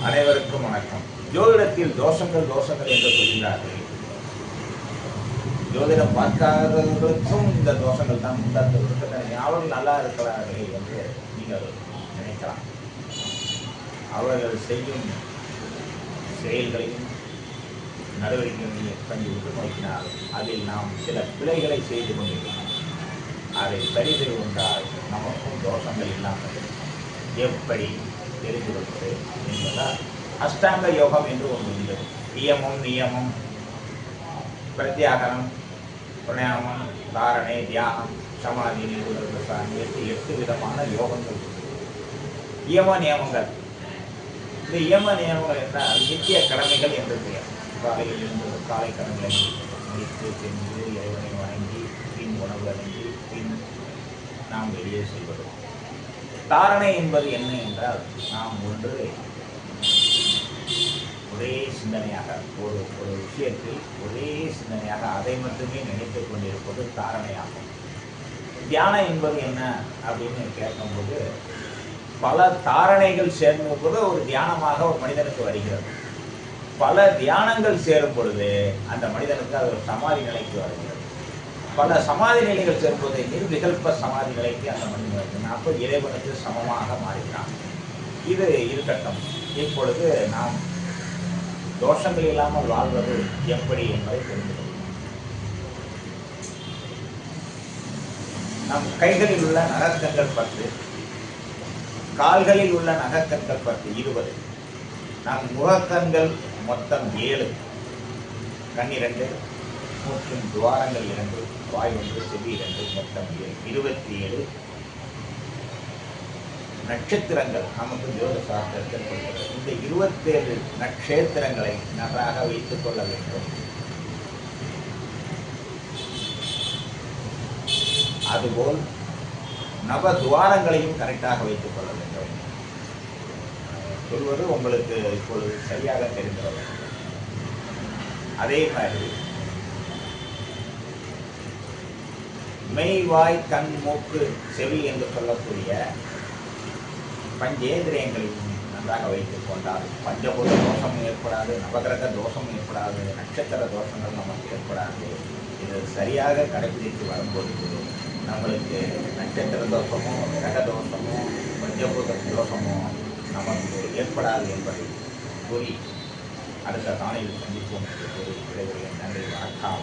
அனைவருக்கும் வணக்கம். ஜோதிடத்தில் தோஷங்கள் என்று சொல்கிறார்கள். ஜோதிடம் பார்க்காதவர்களுக்கும் இந்த தோஷங்கள் தான் உண்டாக்குவது. அவர்கள் நல்லா இருக்கிறார்களே என்று நீங்கள் நினைக்கலாம். அவர்கள் செய்யும் செயல்களையும் நடவடிக்கைகளையும் கண்டு விட்டு நோக்கினால் அதில் நாம் சில பிழைகளை செய்து கொண்டிருக்கிறோம். அதை சரி செய்வதால் நமக்கும் தோஷங்கள் இல்லாமல் எப்படி தெரிந்து கொள்வது என்பதால் அஷ்டாங்க யோகம் என்று ஒன்று உண்டு. இயமம், நியமம், பிரத்யாகரம், பிரணாமம், தாரணை, தியானம், சமாதி, நிறுவனம், 8 விதமான யோகங்கள் உண்டு. இயம நியமங்கள். இந்த இயம நியமங்கள் என்றால் நித்திய கடமைகள் என்று பெயர். காலையில் இருந்து காலை கடமைகளை முடித்து சென்று இறைவனை வணங்கி பின் உணவு அருந்தி பின் நாம் வெளியே செல்வது. தாரணை என்பது என்ன என்றால் நாம் ஒரே சிந்தனையாக ஒரு விஷயத்தில் ஒரே சிந்தனையாக அதை மட்டுமே நினைத்துக் கொண்டிருப்பது தாரணையாகும். தியானம் என்பது என்ன அப்படின்னு கேட்கும்போது பல தாரணைகள் சேர்ந்த போது ஒரு தியானமாக ஒரு மனிதனுக்கு வருகிறது. பல தியானங்கள் சேரும் பொழுது அந்த மனிதனுக்கு அது ஒரு சமாதி நிலைக்கு வருகிறது. பல சமாதி நிலைகள் சேரும்போது நிர்விகல்ப சமாதி நிலைக்கு அந்த மனிதனுக்கு அப்போ இறைவனுக்கு சமமாக மாறுகிறான். இது இருக்கட்டும். இப்பொழுது நாம் தோஷங்கள் இல்லாமல் வாழ்வது எப்படி என்பதை தெரிந்து கொள்வோம். நம் கைகளில் உள்ள நகக்கண்கள் 10, கால்களில் உள்ள நகக்கண்கள் 10, 20. நம் முகக்கண்கள் மொத்தம் 7, கண் 2, மூக்கின் துவாரங்கள் 2, வாய் 1, செவி 2, மொத்தம் 27 நட்சத்திரங்கள் நமக்கு ஜோதிட சாஸ்திரத்தில் கொடுக்கிறது. இந்த 27 நட்சத்திரங்களை நன்றாக வைத்துக் கொள்ள வேண்டும். அதுபோல் நவதுவாரங்களையும் கரெக்டாக வைத்துக் கொள்ள வேண்டும். சொல்வது உங்களுக்கு இப்பொழுது சரியாக தெரிந்தது. அதே மாதிரி மெய், வாய், கண், மூக்கு, செவி என்று சொல்லக்கூடிய பஞ்சேந்திரியங்களையும் நன்றாக வைத்துக் கொண்டால் பஞ்சபூத தோஷமும் ஏற்படாது, நவகிரக தோஷமும் ஏற்படாது, நட்சத்திர தோஷங்கள் நமக்கு ஏற்படாது. இது சரியாக கடைபிடித்து வரும்பொழுது நம்மளுக்கு நட்சத்திர தோஷமோ கிரக தோஷமோ பஞ்சபூத தோஷமோ நமக்கு ஏற்படாது என்பதை கூறி அடுத்த காலையில் சந்திப்போம் என்று கூறி விடைபெறுகிறேன். நன்றி, வணக்கம்.